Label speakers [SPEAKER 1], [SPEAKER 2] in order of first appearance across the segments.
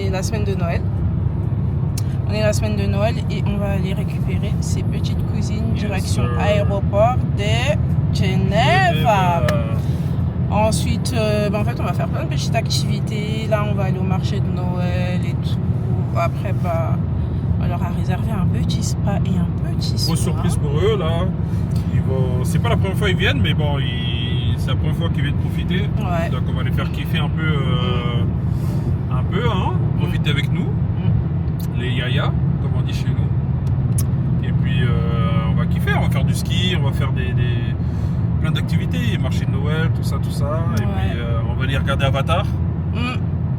[SPEAKER 1] est la semaine de Noël. On est la semaine de Noël et on va aller récupérer ses petites cousines direction aéroport de Genève. Ensuite, en fait, on va faire plein de petites activités. Là, on va aller au marché de Noël et tout. Après, on leur a réservé un petit spa et un petit soin.
[SPEAKER 2] Grosse surprise pour eux, là. C'est pas la première fois qu'ils viennent, mais bon, c'est la première fois qu'ils viennent profiter.
[SPEAKER 1] Ouais.
[SPEAKER 2] Donc, on va les faire kiffer un peu, profiter avec nous. Les yaya, comme on dit chez nous. Et puis, on va kiffer. On va faire du ski, on va faire plein d'activités, marché de Noël, tout ça. Et puis on va aller regarder Avatar.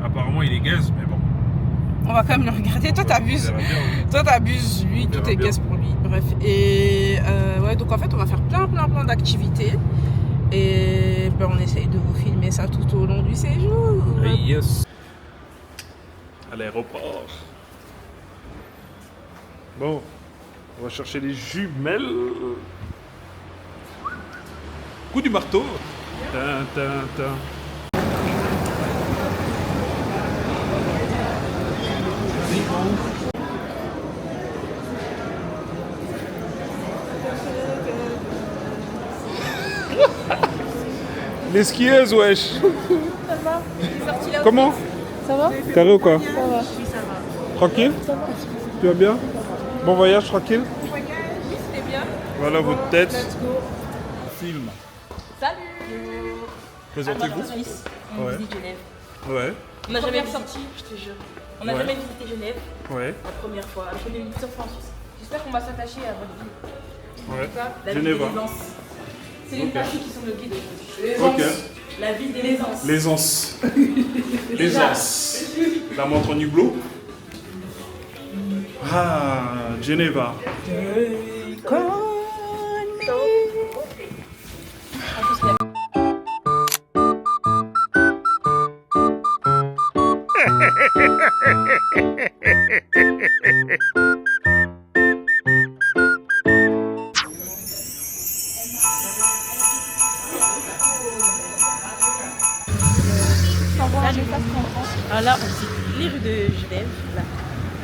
[SPEAKER 2] Apparemment il est gaze, mais bon.
[SPEAKER 1] On va quand même le regarder. Toi t'abuses. Toi t'abuses, lui tout est gaze pour lui. Bref. Et donc en fait on va faire plein d'activités. Et on essaye de vous filmer ça tout au long du séjour.
[SPEAKER 2] Yes. À l'aéroport. Bon, on va chercher les jumelles. Coup du marteau. Les skieuses, wesh.
[SPEAKER 3] Ça va. Sorti là.
[SPEAKER 2] Comment?
[SPEAKER 3] Ça va?
[SPEAKER 2] Carré ou quoi?
[SPEAKER 3] Ça va. Oui, ça va.
[SPEAKER 2] Tranquille?
[SPEAKER 3] Ça va.
[SPEAKER 2] Tu vas bien? Bon voyage, tranquille?
[SPEAKER 3] Oui, c'était bien.
[SPEAKER 2] Voilà votre tête.
[SPEAKER 3] Let's go.
[SPEAKER 2] Film.
[SPEAKER 3] Salut.
[SPEAKER 2] Présentez-vous.
[SPEAKER 3] Suisse. On
[SPEAKER 2] Ouais.
[SPEAKER 3] visite Genève.
[SPEAKER 2] Ouais.
[SPEAKER 3] On n'a jamais sorti, je te jure. On n'a
[SPEAKER 2] Ouais.
[SPEAKER 3] jamais visité Genève.
[SPEAKER 2] Ouais.
[SPEAKER 3] La première fois. Alors qu'on est une seule fois en Suisse. J'espère qu'on va s'attacher à votre vie.
[SPEAKER 2] Ouais.
[SPEAKER 3] La
[SPEAKER 2] Genève.
[SPEAKER 3] vie des Aisances. C'est les
[SPEAKER 2] Ok.
[SPEAKER 3] parties qui sont le guide aujourd'hui.
[SPEAKER 2] Ok.
[SPEAKER 3] La vie des Aisances.
[SPEAKER 2] L'aisance. L'aisance. La montre en hublot. Ah, Geneva.
[SPEAKER 3] Alors là, on visite les rues de Genève, là,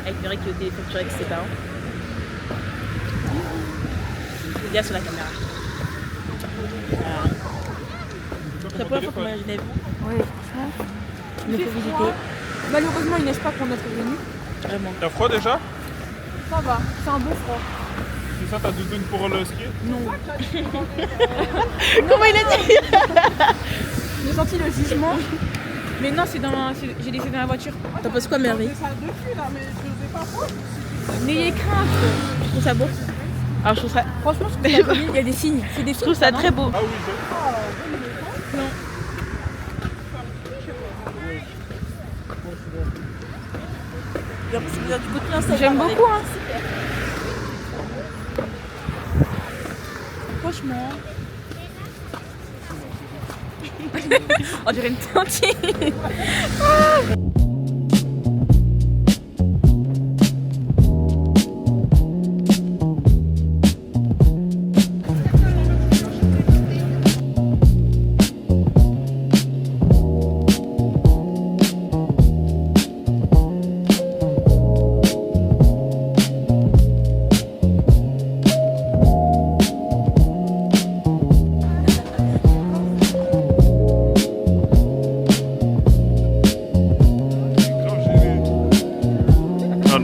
[SPEAKER 3] avec Muriel qui est au téléphone avec ses parents. Il y a sur la caméra. C'est la première fois qu'on va à Genève.
[SPEAKER 4] Oui, franchement,
[SPEAKER 3] Il faut visiter.
[SPEAKER 4] malheureusement, il neige pas pour notre venue.
[SPEAKER 3] Vraiment.
[SPEAKER 2] T'as froid déjà?
[SPEAKER 4] Ça va, c'est un bon froid.
[SPEAKER 2] C'est ça ta doudoune pour le ski?
[SPEAKER 3] Comment il a dit?
[SPEAKER 4] J'ai senti le jugement. Mais non, j'ai laissé dans la voiture.
[SPEAKER 3] T'en penses quoi, Merveille?
[SPEAKER 4] N'ayez crainte.
[SPEAKER 3] Je trouve ça beau. Alors je trouve ça.
[SPEAKER 4] Franchement, je trouve ça joli. Il y a des signes. C'est des
[SPEAKER 3] Je
[SPEAKER 4] signes.
[SPEAKER 3] trouve ça très beau.
[SPEAKER 2] Ah oui,
[SPEAKER 4] J'aime beaucoup. Hein. Franchement.
[SPEAKER 3] On dirait une tantine.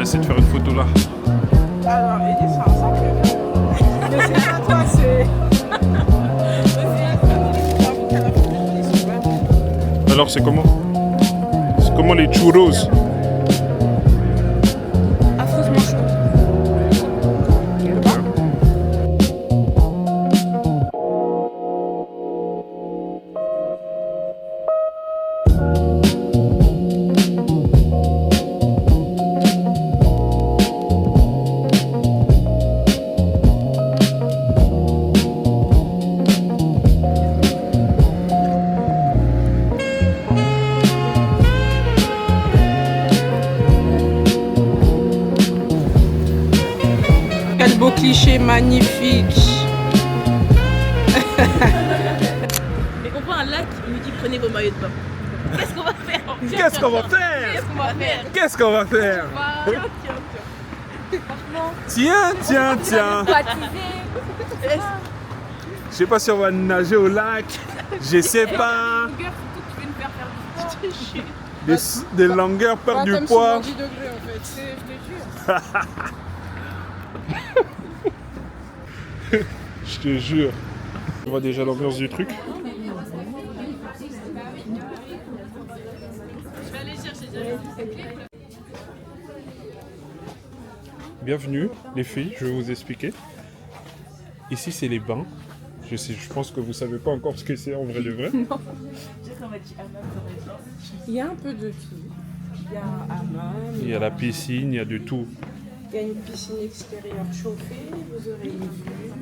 [SPEAKER 2] on essaie de faire une photo là.
[SPEAKER 1] Alors, Edith, c'est un sacré Mais c'est pas toi, c'est.
[SPEAKER 2] Alors c'est comment? C'est comment les churros?
[SPEAKER 4] Affreusement chaud.
[SPEAKER 1] Quel beau cliché magnifique.
[SPEAKER 3] Mais on voit un lac, il nous dit prenez vos maillots de bain. Qu'est-ce qu'on va faire?
[SPEAKER 2] Qu'est-ce qu'on va faire? Qu'est-ce qu'on va faire? Tiens. Je sais pas si on va nager au lac. Je sais pas. Des longueurs, perdre du poids.
[SPEAKER 1] 10 degrés en fait, je te jure.
[SPEAKER 2] Je te jure. On voit déjà l'ambiance du truc. Bienvenue les filles, je vais vous expliquer. Ici c'est les bains. Je pense que vous savez pas encore ce que c'est en vrai de vrai.
[SPEAKER 1] Il y a un peu de tout. Il y a un hammam.
[SPEAKER 2] Il y a la piscine, il y a de tout.
[SPEAKER 1] Il y a une piscine extérieure chauffée, vous aurez une vue.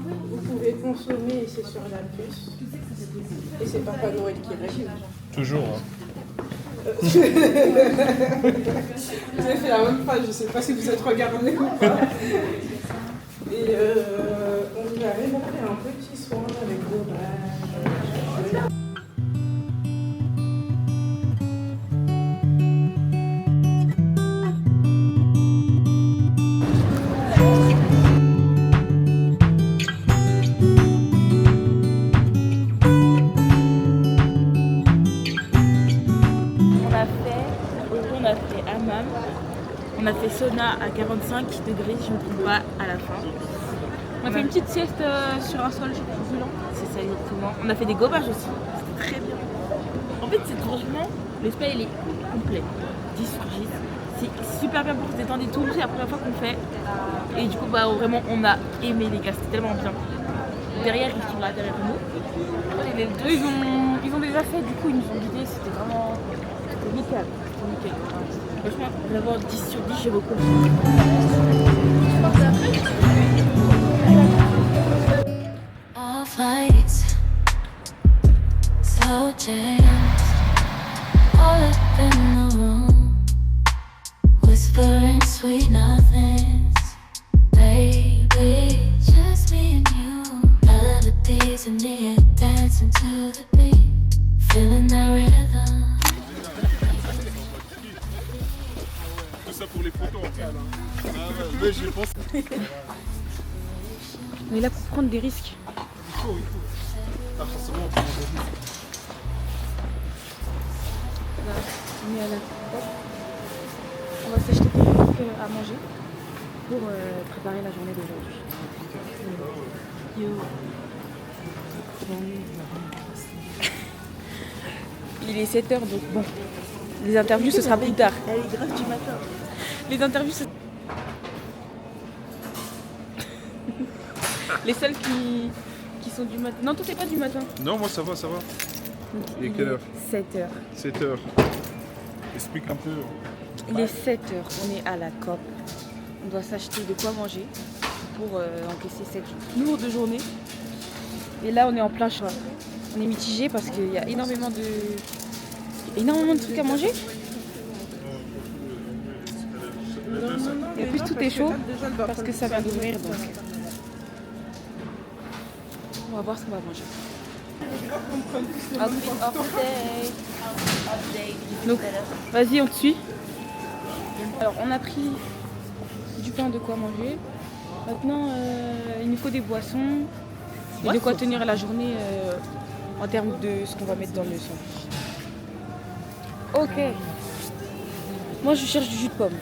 [SPEAKER 1] Vous pouvez consommer, c'est sur la puce. Et c'est Papa Noël qui règle.
[SPEAKER 2] Toujours. Hein.
[SPEAKER 1] Vous avez fait la même phrase, je sais pas si vous êtes regardé ou pas. Et on lui a même fait un petit soin avec l'orage.
[SPEAKER 3] On a fait sauna à 45 degrés, je ne me trompe pas, à la fin.
[SPEAKER 4] On a fait une petite sieste sur un sol volant.
[SPEAKER 3] C'est ça exactement. On a fait des gobages aussi, c'était très bien. En fait, c'est franchement, le spa il est complet. 10 sur 10. C'est super bien pour se détendre et tout, c'est la première fois qu'on fait. Et du coup, bah, vraiment, on a aimé les gars, c'était tellement bien. Derrière, ils sont là derrière nous.
[SPEAKER 4] Les deux, ils ont déjà fait, du coup, ils nous ont guidés, c'était vraiment nickel.
[SPEAKER 3] Franchement, vraiment 10 sur 10, j'ai beaucoup.
[SPEAKER 5] Our fights so changed, all up in the room, whispering sweet nothings. Baby, just me and you. Melodies in the air, dancing to the beat, feeling that rhythm.
[SPEAKER 2] Ça pour les photos en fait.
[SPEAKER 4] On est là pour prendre des risques.
[SPEAKER 2] Il faut. Ah, forcément, on prend des risques.
[SPEAKER 4] Là, on est à la... On va s'acheter des trucs à manger pour préparer la journée d'aujourd'hui. Il est 7h donc bon. Les interviews ce sera plus tard.
[SPEAKER 3] Elle est grave du matin.
[SPEAKER 4] Les interviews ce... Les seules qui sont du matin. Non, toi t'es pas du matin.
[SPEAKER 2] Non, moi ça va. Il est quelle heure?
[SPEAKER 4] 7h.
[SPEAKER 2] 7h. Explique un peu.
[SPEAKER 4] Il est 7h, on est à la COP. On doit s'acheter de quoi manger pour encaisser cette lourde journée. Et là on est en plein choix. On est mitigé parce qu'il y a énormément de trucs à manger. Et en plus tout est chaud parce que ça vient d'ouvrir donc. On va voir ce qu'on va manger. Donc vas-y on te suit. Alors on a pris du pain, de quoi manger. Maintenant il nous faut des boissons et de quoi tenir la journée en termes de ce qu'on va mettre dans le sang. Ok. Moi je cherche du jus de pomme.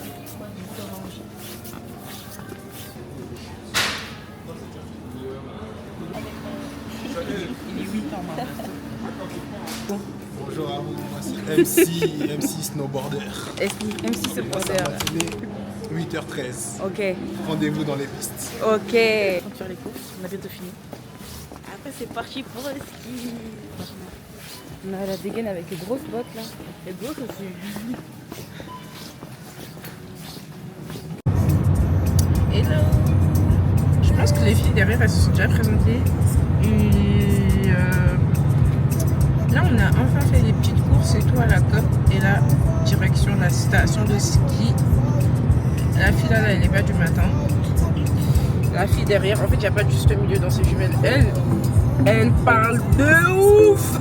[SPEAKER 6] Bonjour à vous, moi c'est MC Snowboarder.
[SPEAKER 4] MC Snowboarder.
[SPEAKER 6] 8h13.
[SPEAKER 4] Ok.
[SPEAKER 6] Rendez-vous dans les pistes.
[SPEAKER 4] Ok. On va faire les courses, on a bientôt fini.
[SPEAKER 3] Après, c'est parti pour le ski.
[SPEAKER 4] On a la dégaine avec les grosses bottes là.
[SPEAKER 3] Les grosses aussi.
[SPEAKER 1] Hello. Je pense que les filles derrière elles se sont déjà présentées. Et là on a enfin fait les petites courses et tout à la COP. Et là, direction la station de ski. La fille là, elle est pas du matin. La fille derrière, en fait il n'y a pas de juste milieu dans ses jumelles. Elle parle de ouf.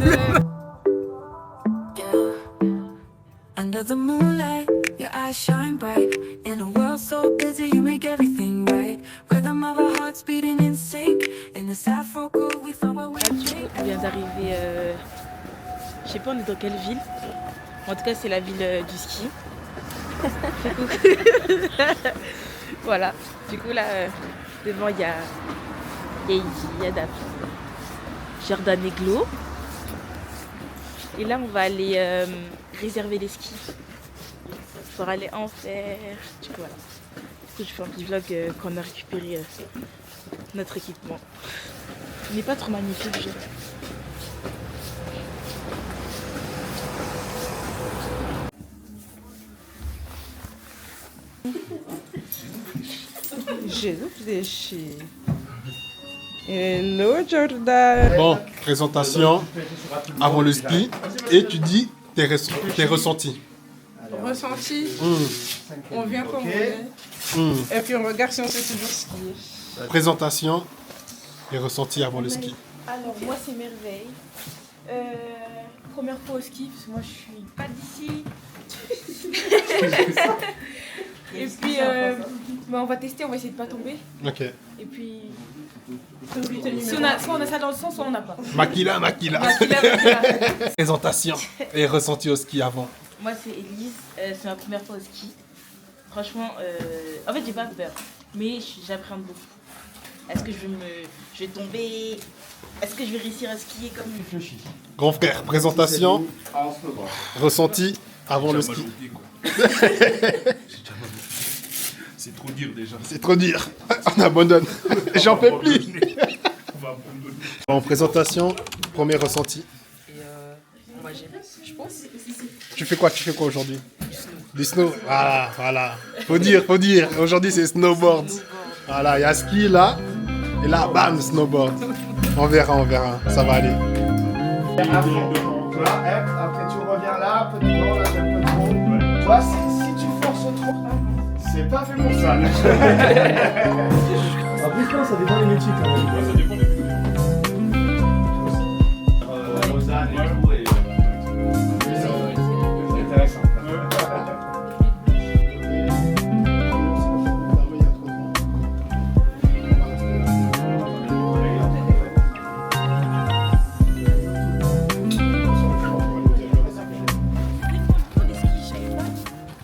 [SPEAKER 5] Under the moonlight, your eyes shine bright. In a world so busy, you make everything right. Rhythm of our hearts beating in sync. In this Afro groove, we thought what we'd take.
[SPEAKER 3] On vient d'arriver, je sais pas on est dans quelle ville. En tout cas c'est la ville du ski. Fais coucou. Voilà, du coup là devant il y a David, Jordan et Glo. Et là on va aller réserver les skis pour aller en faire. Du coup voilà. Du coup je fais un petit vlog quand on a récupéré notre équipement. Il n'est pas trop magnifique, je...
[SPEAKER 1] Jésus, hello Jordan.
[SPEAKER 6] Bon, présentation avant le ski. Et tu dis tes ressentis.
[SPEAKER 1] Ressenti, on vient comme on est. Et puis on regarde si on sait toujours skier.
[SPEAKER 6] Présentation et ressentis avant le ski.
[SPEAKER 4] Alors moi c'est merveille. Première fois au ski parce que moi je suis pas d'ici. Et puis bah, on va tester, on va essayer de pas tomber.
[SPEAKER 6] Ok.
[SPEAKER 4] Et puis si on a, soit on a ça dans le sang, soit on n'a pas.
[SPEAKER 6] Makila.
[SPEAKER 4] Makila.
[SPEAKER 6] Présentation et ressenti au ski avant.
[SPEAKER 3] Moi c'est Elise, c'est ma première fois au ski. Franchement, en fait j'ai pas peur, mais j'appréhende beaucoup. Est-ce que je vais tomber? Est-ce que je vais réussir à skier comme lui?
[SPEAKER 6] Grand frère, présentation, ressenti avant le ski.
[SPEAKER 2] C'est trop dire déjà.
[SPEAKER 6] C'est trop dur. On abandonne. J'en peux plus.
[SPEAKER 2] On va abandonner.
[SPEAKER 6] En présentation, premier ressenti.
[SPEAKER 3] Et on va gérer, je pense.
[SPEAKER 6] Tu fais quoi aujourd'hui? Du snow. Voilà. Faut dire. Aujourd'hui c'est snowboard. Voilà, il y a ski là. Et là, bam, snowboard. On verra. Ça va aller.
[SPEAKER 7] Après tu reviens là, un peu de blanc, là, un peu de fond. Tu vois, si tu forces trop, c'est pas fait pour ça. Après, je pense, ça dépend des métiers quand même.
[SPEAKER 2] Ça dépend des métiers.
[SPEAKER 7] Lausanne et tout, et c'est intéressant.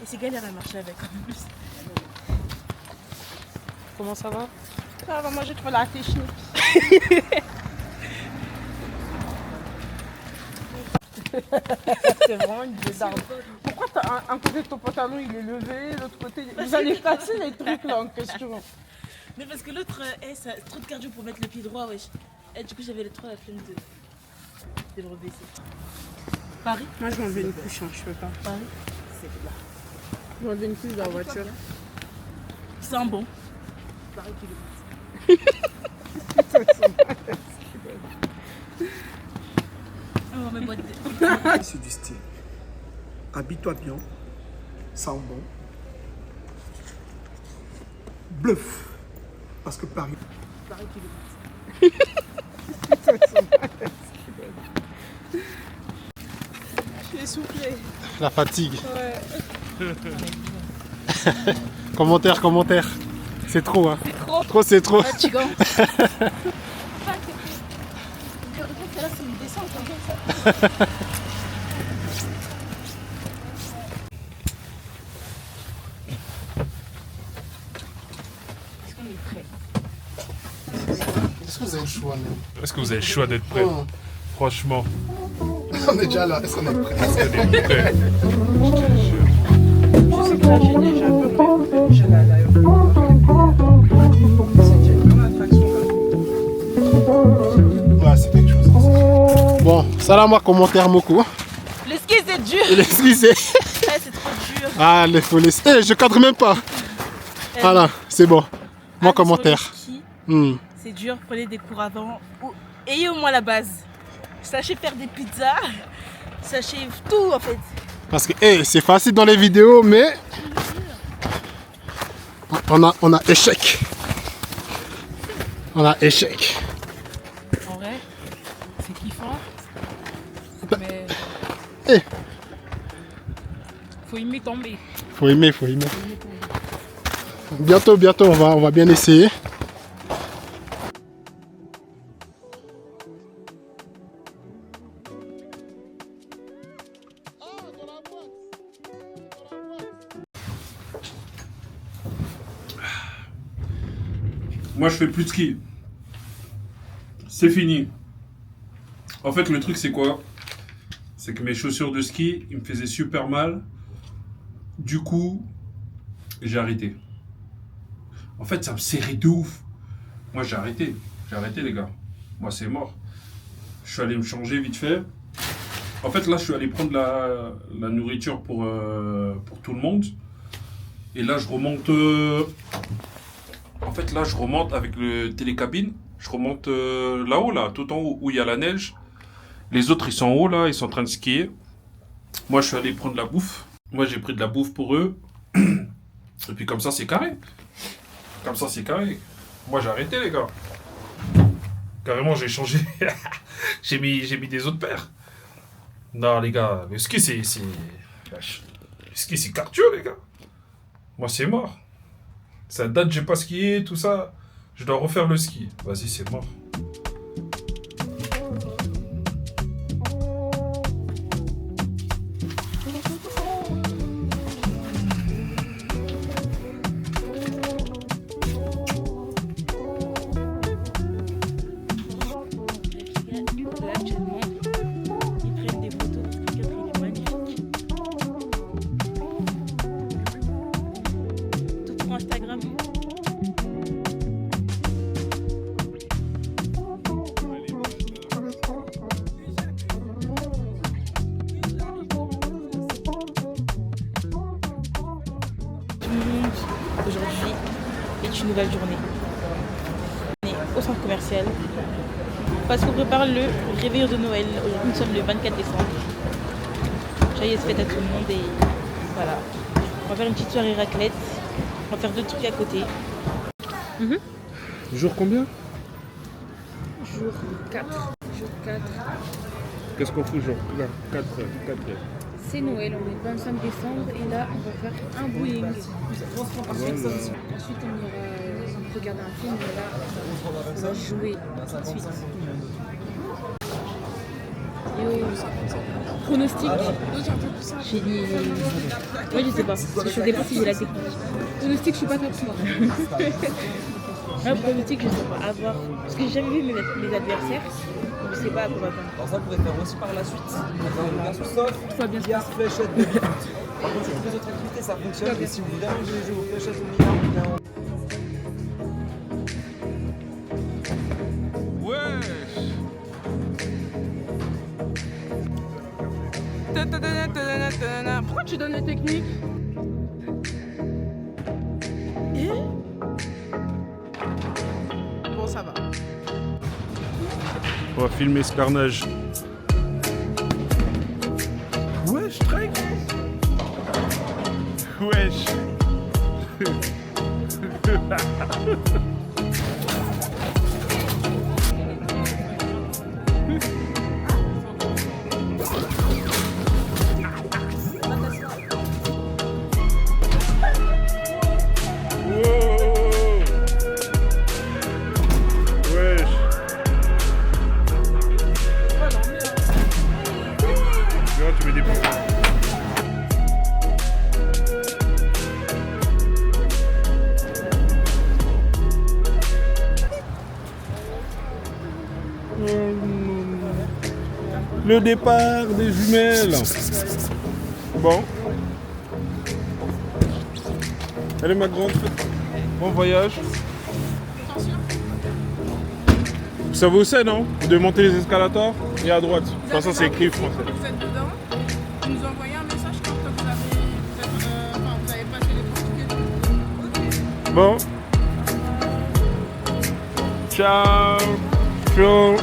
[SPEAKER 3] C'est galère à marcher avec en plus.
[SPEAKER 4] Comment ça va?
[SPEAKER 1] Ça va, moi j'ai trouvé la technique. C'est vraiment une bizarre. Pourquoi t'as un côté de ton pantalon il est levé, l'autre côté. Vous allez casser les trucs là en question.
[SPEAKER 3] Mais parce que l'autre, ça a trop de cardio pour mettre le pied droit, wesh. Et du coup j'avais trop la flemme de le rebaisser. Paris?
[SPEAKER 1] Moi je m'enlève une couche, je peux pas.
[SPEAKER 3] Paris? C'est là.
[SPEAKER 1] Je m'enlève une couche dans la voiture.
[SPEAKER 3] C'est un bon. Paris on va même boîte de...
[SPEAKER 7] C'est du style. Habille-toi bien, sens bon. Bluff. Parce que Paris.
[SPEAKER 1] Je suis essoufflée.
[SPEAKER 6] La fatigue.
[SPEAKER 1] Ouais.
[SPEAKER 6] Commentaire. C'est trop, hein. C'est trop.
[SPEAKER 3] Fatigant. Là c'est une descente comme ça. Est-ce qu'on est prêt?
[SPEAKER 6] Est-ce que vous avez le choix, nous?
[SPEAKER 2] Est-ce que vous avez le choix d'être prêt?
[SPEAKER 6] Oh.
[SPEAKER 2] Franchement.
[SPEAKER 6] On est déjà là. Est-ce qu'on est prêt?
[SPEAKER 2] Est-ce qu'on est prêt?
[SPEAKER 1] Je sais que là j'ai déjà un peu près. Je l'ai d'ailleurs. C'est déjà une grande attraction là.
[SPEAKER 6] Ouais, c'est quelque chose. Bon, salam à commentaire, Moko.
[SPEAKER 3] Le ski c'est dur.
[SPEAKER 6] Et les skis, c'est...
[SPEAKER 3] Ouais, c'est trop dur.
[SPEAKER 6] Ah, il faut laisser. Eh, je cadre même pas. Voilà, c'est bon. Mon
[SPEAKER 3] Attention,
[SPEAKER 6] commentaire.
[SPEAKER 3] le ski, c'est dur, prenez des cours avant. Ou ayez au moins la base. Sachez faire des pizzas. Sachez tout en fait.
[SPEAKER 6] Parce que c'est facile dans les vidéos, mais on a échec. On a échec.
[SPEAKER 3] En vrai, c'est kiffant. Mais Faut aimer tomber.
[SPEAKER 6] Faut aimer. Bientôt, on va bien essayer.
[SPEAKER 2] Moi, je fais plus de ski. C'est fini. En fait, le truc, c'est quoi? C'est que mes chaussures de ski, ils me faisaient super mal. Du coup, j'ai arrêté. En fait, ça me serrait de ouf. Moi, j'ai arrêté. J'ai arrêté, les gars. Moi, c'est mort. Je suis allé me changer vite fait. En fait, là, je suis allé prendre la nourriture pour tout le monde. Et là, je remonte... En fait, là, je remonte avec le télécabine. Je remonte là-haut, là, tout en haut, où il y a la neige. Les autres, ils sont en haut, là, ils sont en train de skier. Moi, je suis allé prendre la bouffe. Moi, j'ai pris de la bouffe pour eux. Et puis, comme ça, c'est carré. Comme ça, c'est carré. Moi, j'ai arrêté, les gars. Carrément, j'ai changé. j'ai mis des autres paires. Non, les gars, le ski, c'est... Le ski, c'est cardio, les gars. Moi, c'est mort. Ça date, j'ai pas skié, tout ça. Je dois refaire le ski. Vas-y, c'est mort.
[SPEAKER 3] Là, actuellement, ils prennent des photos. Regarde, il est magnifique. Tout pour Instagram. Tout le monde, aujourd'hui, est une nouvelle journée. On est au centre commercial. Parce qu'on prépare le réveillon de Noël. Aujourd'hui, nous sommes le 24 décembre. Joyeuse fête à tout le monde et voilà. On va faire une petite soirée raclette. On va faire deux trucs à côté.
[SPEAKER 2] Jour combien?
[SPEAKER 4] Jour 4. Jour 4.
[SPEAKER 2] Qu'est-ce qu'on fout jour 4.
[SPEAKER 4] C'est Noël, on est le 25 décembre et là on va faire un bowling. Ensuite on ira regarder un film et là on va jouer tout de suite. Pronostic. J'ai dit... Ouais, je sais pas. Je dépend si j'ai la technique. Pronostic, je suis pas top 3. Pronostic, je sais pas. À voir. Parce que j'ai jamais vu mes adversaires. Je sais pas à quoi m'attendre.
[SPEAKER 8] Alors ça pourrait faire aussi par la suite. Sauf
[SPEAKER 4] Faut bien se
[SPEAKER 8] billard, fléchette de but. Par contre, sur toutes les autres activités, ça fonctionne. Et si vous voulez jouer aux fléchettes au milliard,
[SPEAKER 1] Pourquoi tu donnes les techniques? Bon, ça va.
[SPEAKER 2] On va filmer ce carnage. Wesh, Trek. Wesh. Tu mets des points. Le départ des jumelles. Bon. Allez ma grande. Bon voyage. Vous savez où c'est, non? Vous devez monter les escalators et à droite. Enfin, ça c'est écrit français.
[SPEAKER 1] Vous êtes dedans. Vous nous envoyez un message quand vous avez passé les portes.
[SPEAKER 2] Bon. Ciao. Ciao.